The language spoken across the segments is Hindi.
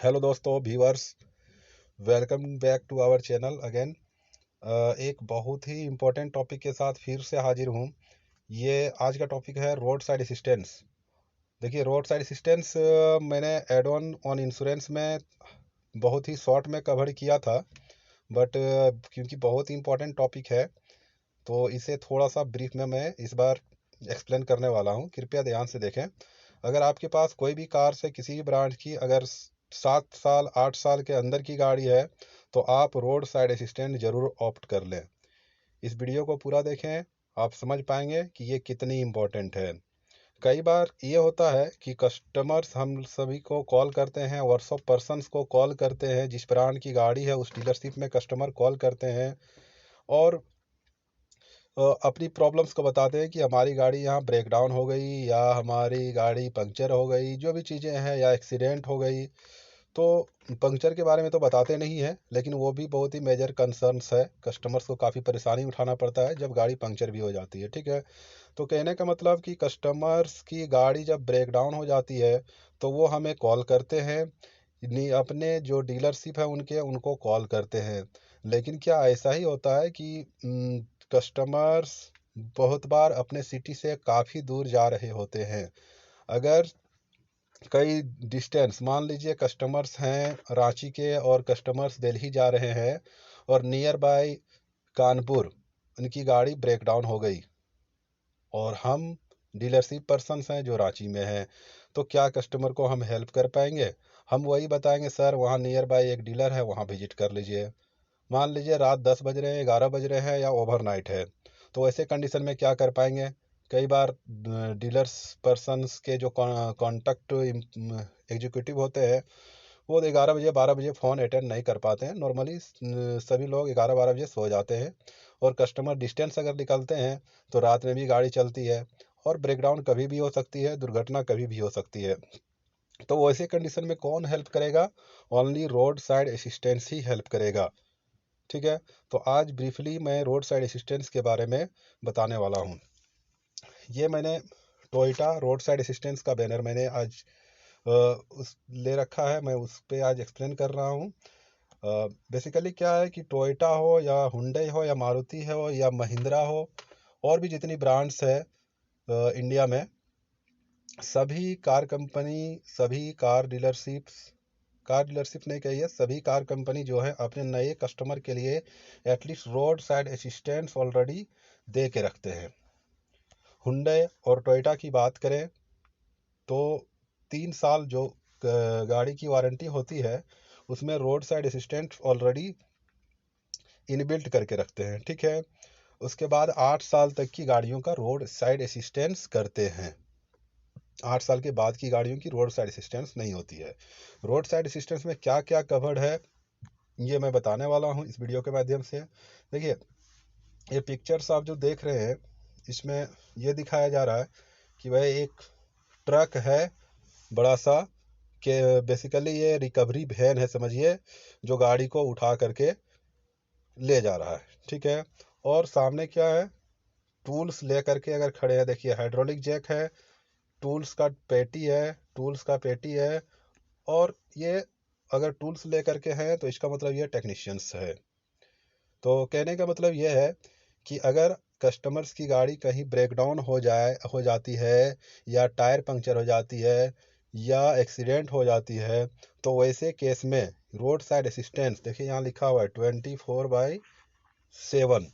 हेलो दोस्तों viewers, welcome back to our channel again. एक बहुत ही इम्पोर्टेंट टॉपिक के साथ फिर से हाजिर हूँ। ये आज का टॉपिक है रोड साइड असिस्टेंस। देखिए, रोड साइड असिस्टेंस मैंने एड ऑन ऑन इंश्योरेंस में बहुत ही शॉर्ट में कवर किया था, बट क्योंकि बहुत ही इम्पोर्टेंट टॉपिक है तो इसे थोड़ा सा ब्रीफ में मैं इस बार एक्सप्लेन करने वाला हूँ। कृपया ध्यान से देखें। अगर आपके पास कोई भी कार से किसी भी ब्रांड की अगर 7 साल 8 साल के अंदर की गाड़ी है तो आप रोड साइड असिस्टेंट जरूर ऑप्ट कर लें। इस वीडियो को पूरा देखें, आप समझ पाएंगे कि ये कितनी इम्पोर्टेंट है। कई बार ये होता है कि कस्टमर्स हम सभी को कॉल करते हैं, वर्कशॉप पर्सन्स को कॉल करते हैं, जिस ब्रांड की गाड़ी है उस डीलरशिप में कस्टमर कॉल करते हैं और अपनी प्रॉब्लम्स को बताते हैं कि हमारी गाड़ी यहाँ ब्रेक डाउन हो गई या हमारी गाड़ी पंक्चर हो गई, जो भी चीज़ें हैं, या एक्सीडेंट हो गई। तो पंक्चर के बारे में तो बताते नहीं है, लेकिन वो भी बहुत ही मेजर कंसर्न्स है। कस्टमर्स को काफ़ी परेशानी उठाना पड़ता है जब गाड़ी पंक्चर भी हो जाती है। ठीक है, तो कहने का मतलब कि कस्टमर्स की गाड़ी जब ब्रेक डाउन हो जाती है तो वो हमें कॉल करते हैं, अपने जो डीलरशिप है उनके उनको कॉल करते हैं। लेकिन क्या ऐसा ही होता है कि कस्टमर्स बहुत बार अपने सिटी से काफ़ी दूर जा रहे होते हैं? अगर कई डिस्टेंस, मान लीजिए कस्टमर्स हैं रांची के और कस्टमर्स दिल्ली जा रहे हैं और नियर बाय कानपुर उनकी गाड़ी ब्रेक डाउन हो गई और हम डीलरशिप पर्सन्स हैं जो रांची में हैं, तो क्या कस्टमर को हम हेल्प कर पाएंगे? हम वही बताएंगे, सर वहाँ नियर बाय एक डीलर है, वहाँ विजिट कर लीजिए। मान लीजिए रात 10 बज रहे हैं, 11 बज रहे हैं या ओवरनाइट है, तो ऐसे कंडीशन में क्या कर पाएंगे? कई बार डीलर्स पर्सन्स के जो कॉन्टैक्ट एग्जीक्यूटिव होते हैं वो 11 बजे 12 बजे फ़ोन अटेंड नहीं कर पाते हैं। नॉर्मली सभी लोग 11 12 बजे सो जाते हैं और कस्टमर डिस्टेंस अगर निकलते हैं तो रात में भी गाड़ी चलती है और ब्रेकडाउन कभी भी हो सकती है, दुर्घटना कभी भी हो सकती है। तो वैसे कंडीशन में कौन हेल्प करेगा? ओनली रोड साइड असिस्टेंस ही हेल्प करेगा। ठीक है, तो आज ब्रीफली मैं रोड साइड असिस्टेंस के बारे में बताने वाला हूँ। ये मैंने टोयोटा रोड साइड असिस्टेंस का बैनर मैंने आज उस ले रखा है, मैं उस पे आज एक्सप्लेन कर रहा हूँ। बेसिकली क्या है कि टोयोटा हो या हुंडई हो या मारुति हो या महिंद्रा हो, और भी जितनी ब्रांड्स है इंडिया में, सभी कार कंपनी, सभी कार डीलरशिप नहीं कहिए, सभी कार कंपनी जो है अपने नए कस्टमर के लिए at least road side assistance already दे के रखते हैं। हुंडई और टोयोटा की बात करें तो 3 साल जो गाड़ी की वारंटी होती है उसमें road side assistant already inbuilt करके रखते हैं। ठीक है, उसके बाद 8 साल तक की गाड़ियों का रोड साइड असिस्टेंस करते हैं। 8 साल के बाद की गाड़ियों की रोड साइड असिस्टेंस नहीं होती है। रोड साइड असिस्टेंस में क्या क्या कवर्ड है ये मैं बताने वाला हूँ इस वीडियो के माध्यम से। देखिए, ये पिक्चर्स आप जो देख रहे हैं इसमें ये दिखाया जा रहा है कि वह एक ट्रक है बड़ा सा, कि बेसिकली ये रिकवरी वैन है समझिए, जो गाड़ी को उठा करके ले जा रहा है। ठीक है, और सामने क्या है, टूल्स ले करके अगर खड़े हैं, देखिए हाइड्रोलिक जैक है, टूल्स का पेटी है, टूल्स का पेटी है। और ये अगर टूल्स ले करके हैं तो इसका मतलब ये टेक्नीशियंस है। तो कहने का मतलब ये है कि अगर कस्टमर्स की गाड़ी कहीं ब्रेकडाउन हो जाती है या टायर पंक्चर हो जाती है या एक्सीडेंट हो जाती है, तो वैसे केस में रोड साइड असिस्टेंस, देखिए यहाँ लिखा हुआ है 24/7,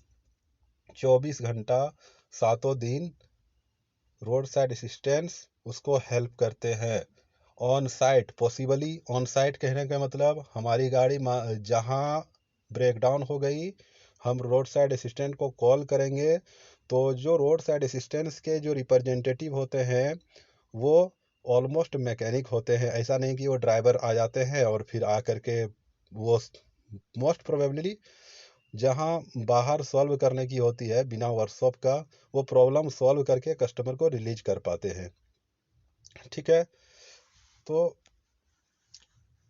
24 घंटा 7 दिन रोड साइड असिस्टेंस उसको हेल्प करते हैं। On site, possibly on site कहने का मतलब हमारी गाड़ी जहाँ ब्रेक डाउन हो गई, हम रोड साइड असिस्टेंट को कॉल करेंगे तो जो रोड साइड असिस्टेंस के जो रिप्रेजेंटेटिव होते हैं वो ऑलमोस्ट मैकेनिक होते हैं। ऐसा नहीं कि वो ड्राइवर आ जाते हैं और फिर आ करके वो मोस्ट प्रोबेबली जहाँ बाहर सॉल्व करने की होती है बिना वर्कशॉप का, वो प्रॉब्लम सॉल्व करके कस्टमर को रिलीज कर पाते हैं। ठीक है, तो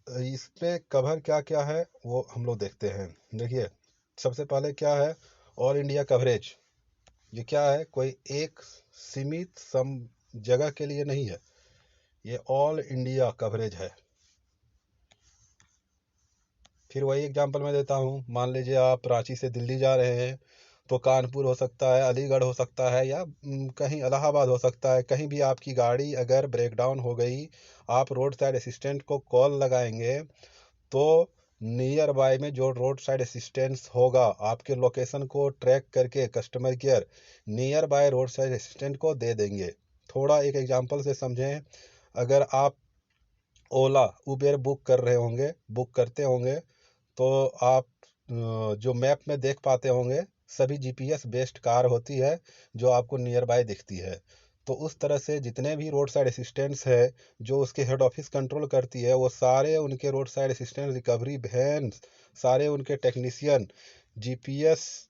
इसमें कवर क्या क्या है वो हम लोग देखते हैं। देखिए, सबसे पहले क्या है, ऑल इंडिया कवरेज। ये क्या है, कोई एक सीमित सम जगह के लिए नहीं है, ये ऑल इंडिया कवरेज है। फिर वही एग्जांपल मैं देता हूँ, मान लीजिए आप रांची से दिल्ली जा रहे हैं, तो कानपुर हो सकता है, अलीगढ़ हो सकता है, या कहीं इलाहाबाद हो सकता है। कहीं भी आपकी गाड़ी अगर ब्रेक डाउन हो गई, आप रोड साइड असिस्टेंट को कॉल लगाएंगे, तो नियर बाय में जो रोड साइड असिस्टेंस होगा, आपके लोकेशन को ट्रैक करके customer care near by road side assistant को दे देंगे। थोड़ा एक एग्जांपल से समझें, अगर आप ओला उबेर बुक कर रहे होंगे, बुक करते होंगे, तो आप जो मैप में देख पाते होंगे, सभी जीपीएस बेस्ड कार होती है जो आपको नियर बाय दिखती है। तो उस तरह से जितने भी रोड साइड असिस्टेंट्स है जो उसके हेड ऑफिस कंट्रोल करती है, वो सारे उनके road side assistant recovery van, सारे उनके टेक्नीशियन जीपीएस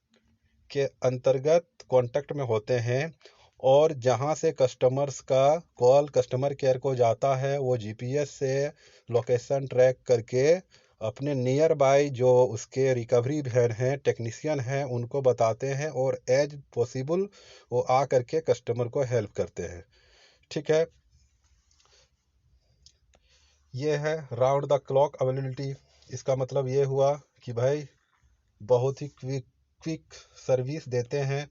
के अंतर्गत कांटेक्ट में होते हैं। और जहां से कस्टमर्स का कॉल कस्टमर केयर को जाता है, वो जीपीएस से लोकेशन ट्रैक करके अपने नियर बाय जो उसके रिकवरी वैन हैं, टेक्नीशियन हैं, उनको बताते हैं, और एज पॉसिबल वो आ करके कस्टमर को हेल्प करते हैं। ठीक है, ये है राउंड द क्लॉक अवेलेबिलिटी। इसका मतलब ये हुआ कि भाई बहुत ही क्विक क्विक सर्विस देते हैं।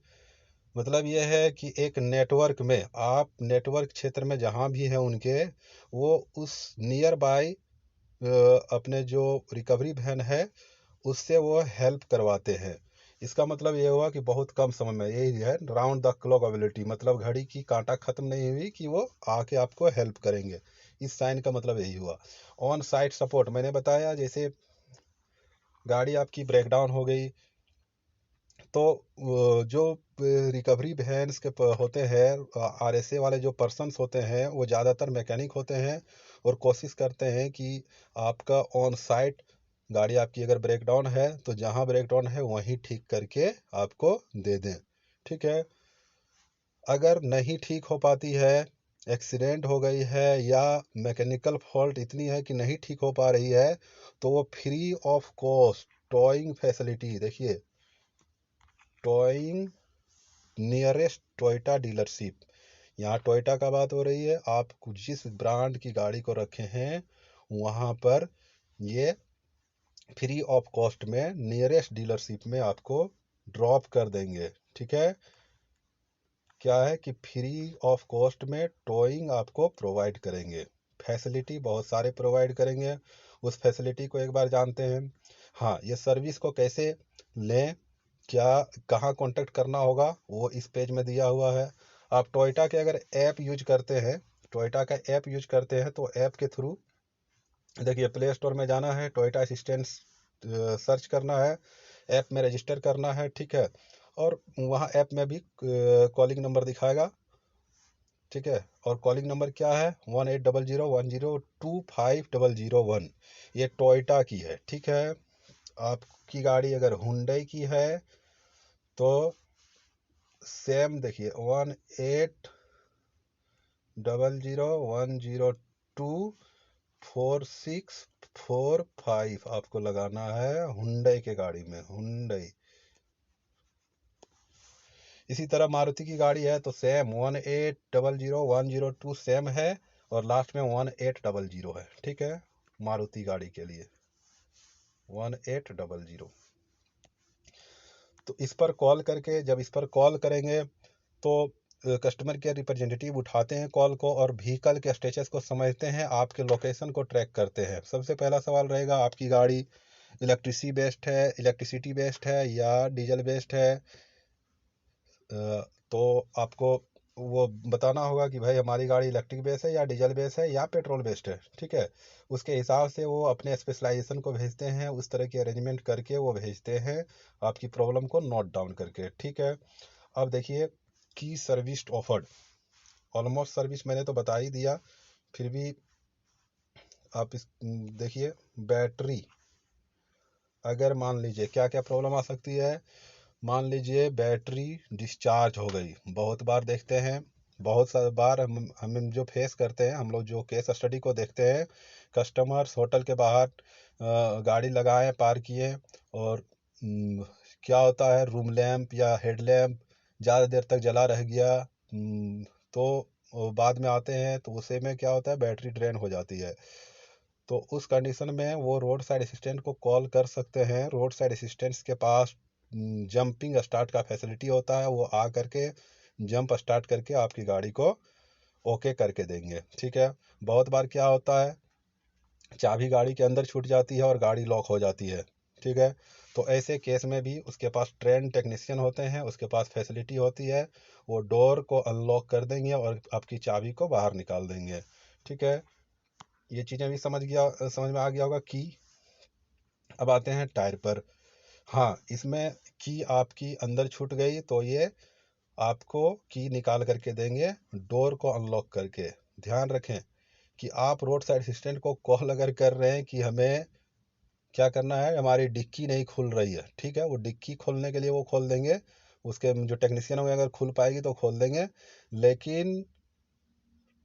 मतलब ये है कि एक नेटवर्क में, आप नेटवर्क क्षेत्र में जहाँ भी हैं उनके, वो उस नियर बाय अपने जो रिकवरी वैन है उससे वो हेल्प करवाते हैं। इसका मतलब ये हुआ कि बहुत कम समय में, यही है राउंड द क्लॉक अवेलेबिलिटी, मतलब घड़ी की कांटा खत्म नहीं हुई कि वो आके आपको हेल्प करेंगे। इस साइन का मतलब यही हुआ। ऑन साइट सपोर्ट मैंने बताया, जैसे गाड़ी आपकी ब्रेक डाउन हो गई, तो जो रिकवरी वैन्स के होते हैं, आरएसए वाले जो पर्सन्स होते हैं, वो ज़्यादातर मैकेनिक होते हैं और कोशिश करते हैं कि आपका ऑन साइट गाड़ी आपकी अगर ब्रेक डाउन है तो जहाँ ब्रेक डाउन है वहीं ठीक करके आपको दे दें। ठीक है, अगर नहीं ठीक हो पाती है, एक्सीडेंट हो गई है, या मैकेनिकल फॉल्ट इतनी है कि नहीं ठीक हो पा रही है, तो वो free of cost toing facility, देखिए टॉइंग नियरेस्ट टोयोटा डीलरशिप, यहाँ टोयोटा का बात हो रही है, आप जिस ब्रांड की गाड़ी को रखे हैं वहाँ पर ये फ्री ऑफ कॉस्ट में नियरेस्ट डीलरशिप में आपको ड्रॉप कर देंगे। ठीक है, क्या है कि फ्री ऑफ कॉस्ट में टोइंग आपको प्रोवाइड करेंगे। फैसिलिटी बहुत सारे प्रोवाइड करेंगे, उस फैसिलिटी को एक बार जानते हैं। हाँ, ये सर्विस को कैसे लें, क्या कहाँ कांटेक्ट करना होगा, वो इस पेज में दिया हुआ है। आप टोयोटा के अगर ऐप यूज करते हैं, टोयोटा का ऐप यूज करते हैं, तो ऐप के थ्रू देखिए प्ले स्टोर में जाना है, टोयोटा असिस्टेंट सर्च करना है, ऐप में रजिस्टर करना है। ठीक है, और वहाँ ऐप में भी कॉलिंग नंबर दिखाएगा। ठीक है, और कॉलिंग नंबर क्या है, 180010250001। ये टोयोटा की है। ठीक है, आपकी गाड़ी अगर हुंडई की है तो सेम देखिए 1800102464 आपको लगाना है हुंडई के गाड़ी में, हुंडई। इसी तरह मारुति की गाड़ी है तो सेम 18001002 सेम है, और लास्ट में 1800 है। ठीक है, मारुति गाड़ी के लिए 1800। तो इस पर कॉल करके, जब इस पर कॉल करेंगे तो कस्टमर केयर रिप्रेजेंटेटिव उठाते हैं कॉल को, और व्हीकल के स्टेटस को समझते हैं, आपके लोकेशन को ट्रैक करते हैं। सबसे पहला सवाल रहेगा, आपकी गाड़ी इलेक्ट्रिसिटी बेस्ड है या डीजल बेस्ड है। तो आपको वो बताना होगा कि भाई हमारी गाड़ी इलेक्ट्रिक बेस है या डीजल बेस है या पेट्रोल बेस्ड है। ठीक है, उसके हिसाब से वो अपने स्पेशलाइजेशन को भेजते हैं, उस तरह के अरेंजमेंट करके वो भेजते हैं आपकी प्रॉब्लम को नोट डाउन करके। ठीक है, अब देखिए की सर्विस ऑफर्ड, ऑलमोस्ट सर्विस मैंने तो बता ही दिया, फिर भी आप इस देखिए बैटरी, अगर मान लीजिए क्या क्या प्रॉब्लम आ सकती है, मान लीजिए बैटरी डिस्चार्ज हो गई, बहुत बार देखते हैं, बहुत सारे बार हम जो फेस करते हैं, हम लोग जो केस स्टडी को देखते हैं, कस्टमर्स होटल के बाहर गाड़ी लगाए पार किए, और क्या होता है रूम लैंप या हेड लैंप ज़्यादा देर तक जला रह गया, तो बाद में आते हैं तो उसे में क्या होता है बैटरी ड्रेन हो जाती है। तो उस कंडीशन में वो रोड साइड असिस्टेंट को कॉल कर सकते हैं। रोड साइड असिस्टेंट्स के पास जंपिंग स्टार्ट का फैसिलिटी होता है, वो आ करके जंप स्टार्ट करके आपकी गाड़ी को ओके करके देंगे। ठीक है। बहुत बार क्या होता है, चाबी गाड़ी के अंदर छूट जाती है और गाड़ी लॉक हो जाती है। ठीक है। तो ऐसे केस में भी उसके पास ट्रेन टेक्नीशियन होते हैं, उसके पास फैसिलिटी होती है, वो डोर को अनलॉक कर देंगे और आपकी चाबी को बाहर निकाल देंगे। ठीक है। ये चीज़ें भी समझ में आ गया होगा कि अब आते हैं टायर पर। हाँ, इसमें की आपकी अंदर छूट गई तो ये आपको की निकाल करके देंगे डोर को अनलॉक करके। ध्यान रखें कि आप रोड साइड असिस्टेंट को कॉल अगर कर रहे हैं कि हमें क्या करना है, हमारी डिक्की नहीं खुल रही है, ठीक है, वो डिक्की खोलने के लिए वो खोल देंगे, उसके जो टेक्नीशियन होंगे अगर खुल पाएगी तो खोल देंगे। लेकिन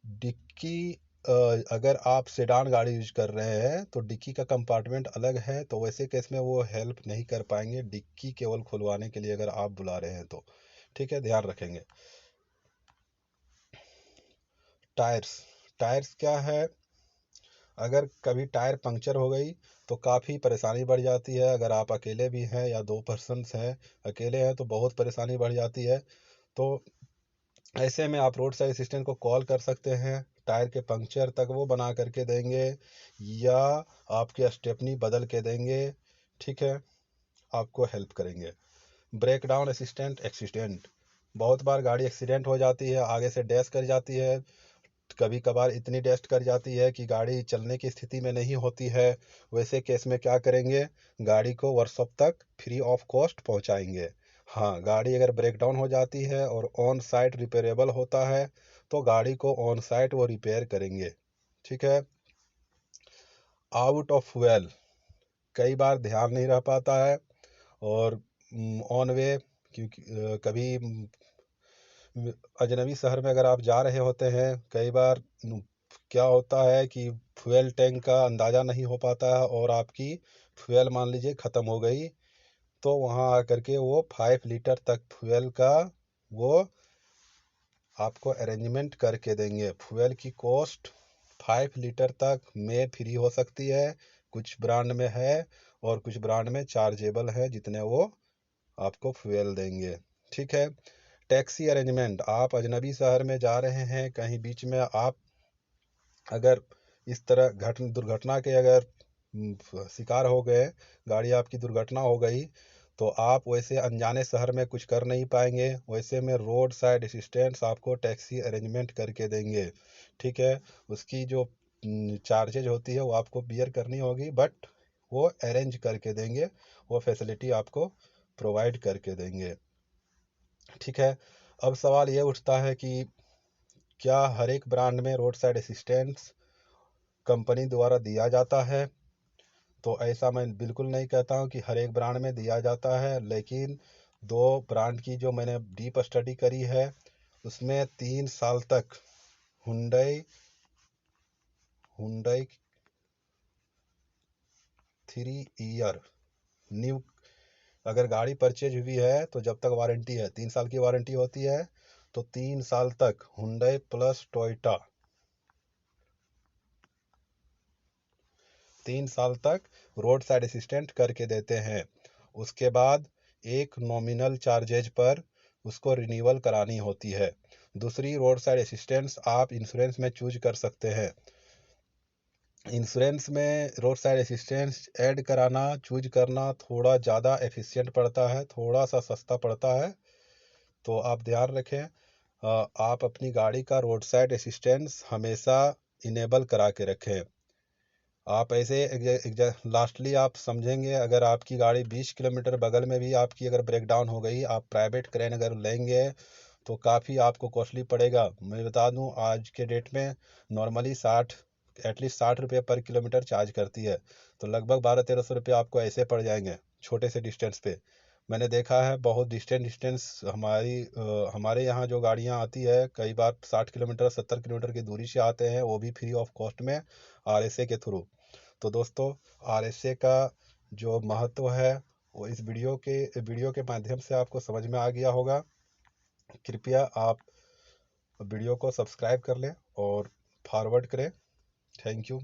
डिक्की अगर आप सेडान गाड़ी यूज कर रहे हैं तो डिक्की का कंपार्टमेंट अलग है, तो वैसे केस में वो हेल्प नहीं कर पाएंगे डिक्की केवल खुलवाने के लिए अगर आप बुला रहे हैं तो। ठीक है, ध्यान रखेंगे। टायर्स टायर्स क्या है, अगर कभी टायर पंक्चर हो गई तो काफ़ी परेशानी बढ़ जाती है। अगर आप अकेले भी हैं या दो पर्सन्स हैं, अकेले हैं तो बहुत परेशानी बढ़ जाती है। तो ऐसे में आप रोड साइड असिस्टेंट को कॉल कर सकते हैं, टायर के पंक्चर तक वो बना करके देंगे या आपकी स्टेपनी बदल के देंगे। ठीक है, आपको हेल्प करेंगे। ब्रेक डाउन असिस्टेंट एक्सीडेंट, बहुत बार गाड़ी एक्सीडेंट हो जाती है, आगे से डैश कर जाती है, कभी कभार इतनी डस्ट कर जाती है कि गाड़ी चलने की स्थिति में नहीं होती है। वैसे केस में क्या करेंगे, गाड़ी को वर्कशॉप तक फ्री ऑफ कॉस्ट पहुंचाएंगे। हाँ, गाड़ी अगर ब्रेक डाउन हो जाती है और ऑन साइट रिपेयरेबल होता है तो गाड़ी को ऑन साइट वो रिपेयर करेंगे। ठीक है। आउट ऑफ फ्यूल, कई बार ध्यान नहीं रह पाता है और ऑन वे, क्योंकि कभी अजनबी शहर में अगर आप जा रहे होते हैं, कई बार क्या होता है कि फ्यूल टैंक का अंदाज़ा नहीं हो पाता है और आपकी फ्यूल मान लीजिए ख़त्म हो गई, तो वहाँ आकर के वो 5 लीटर तक फ्यूल का वो आपको अरेंजमेंट करके देंगे। फ्यूल की कॉस्ट 5 लीटर तक में फ्री हो सकती है, कुछ ब्रांड में है और कुछ ब्रांड में चार्जेबल है, जितने वो आपको फ्यूल देंगे। ठीक है। टैक्सी अरेंजमेंट, आप अजनबी शहर में जा रहे हैं, कहीं बीच में आप अगर इस तरह दुर्घटना के अगर शिकार हो गए, गाड़ी आपकी दुर्घटना हो गई, तो आप वैसे अनजाने शहर में कुछ कर नहीं पाएंगे। वैसे में रोड साइड असिस्टेंट्स आपको टैक्सी अरेंजमेंट करके देंगे। ठीक है। उसकी जो चार्जेज होती है वो आपको बियर करनी होगी, बट वो अरेंज करके देंगे, वो फैसिलिटी आपको प्रोवाइड करके देंगे। ठीक है। अब सवाल ये उठता है कि क्या हर एक ब्रांड में रोड साइड असिस्टेंट्स कंपनी द्वारा दिया जाता है? तो ऐसा मैं बिल्कुल नहीं कहता हूँ कि हर एक ब्रांड में दिया जाता है, लेकिन दो ब्रांड की जो मैंने डीप स्टडी करी है उसमें 3 साल तक हुंडई हुंडई 3 ईयर न्यू, अगर गाड़ी परचेज हुई है तो जब तक वारंटी है, 3 साल की वारंटी होती है, तो 3 साल तक हुंडई प्लस टोयोटा 3 साल तक रोड साइड असिस्टेंट करके देते हैं। उसके बाद एक नॉमिनल चार्जेज पर उसको रिन्यूअल करानी होती है। दूसरी रोड साइड असिस्टेंट्स आप इंश्योरेंस में चूज कर सकते हैं। इंश्योरेंस में रोड साइड असिस्टेंट्स ऐड कराना, चूज करना थोड़ा ज़्यादा एफिशिएंट पड़ता है, थोड़ा सा सस्ता पड़ता है, तो आप ध्यान रखें। आप अपनी गाड़ी का रोड साइड असिस्टेंस हमेशा इनेबल करा के रखें। आप ऐसे लास्टली आप समझेंगे, अगर आपकी गाड़ी 20 किलोमीटर बगल में भी आपकी अगर ब्रेक डाउन हो गई, आप प्राइवेट क्रेन अगर लेंगे तो काफ़ी आपको कॉस्टली पड़ेगा। मैं बता दूं, आज के डेट में नॉर्मली 60, एटलीस्ट 60 रुपये पर किलोमीटर चार्ज करती है, तो लगभग 1200-1300 रुपये आपको ऐसे पड़ जाएंगे छोटे से डिस्टेंस पे। मैंने देखा है बहुत डिस्टेंस डिस्टेंस हमारे यहाँ जो गाड़ियाँ आती है, कई बार 60 किलोमीटर 70 किलोमीटर की दूरी से आते हैं, वो भी फ्री ऑफ कॉस्ट में RSA के थ्रू। तो दोस्तों, RSA का जो महत्व है वो इस वीडियो के माध्यम से आपको समझ में आ गया होगा। कृपया आप वीडियो को सब्सक्राइब कर लें और फॉरवर्ड करें। Thank you.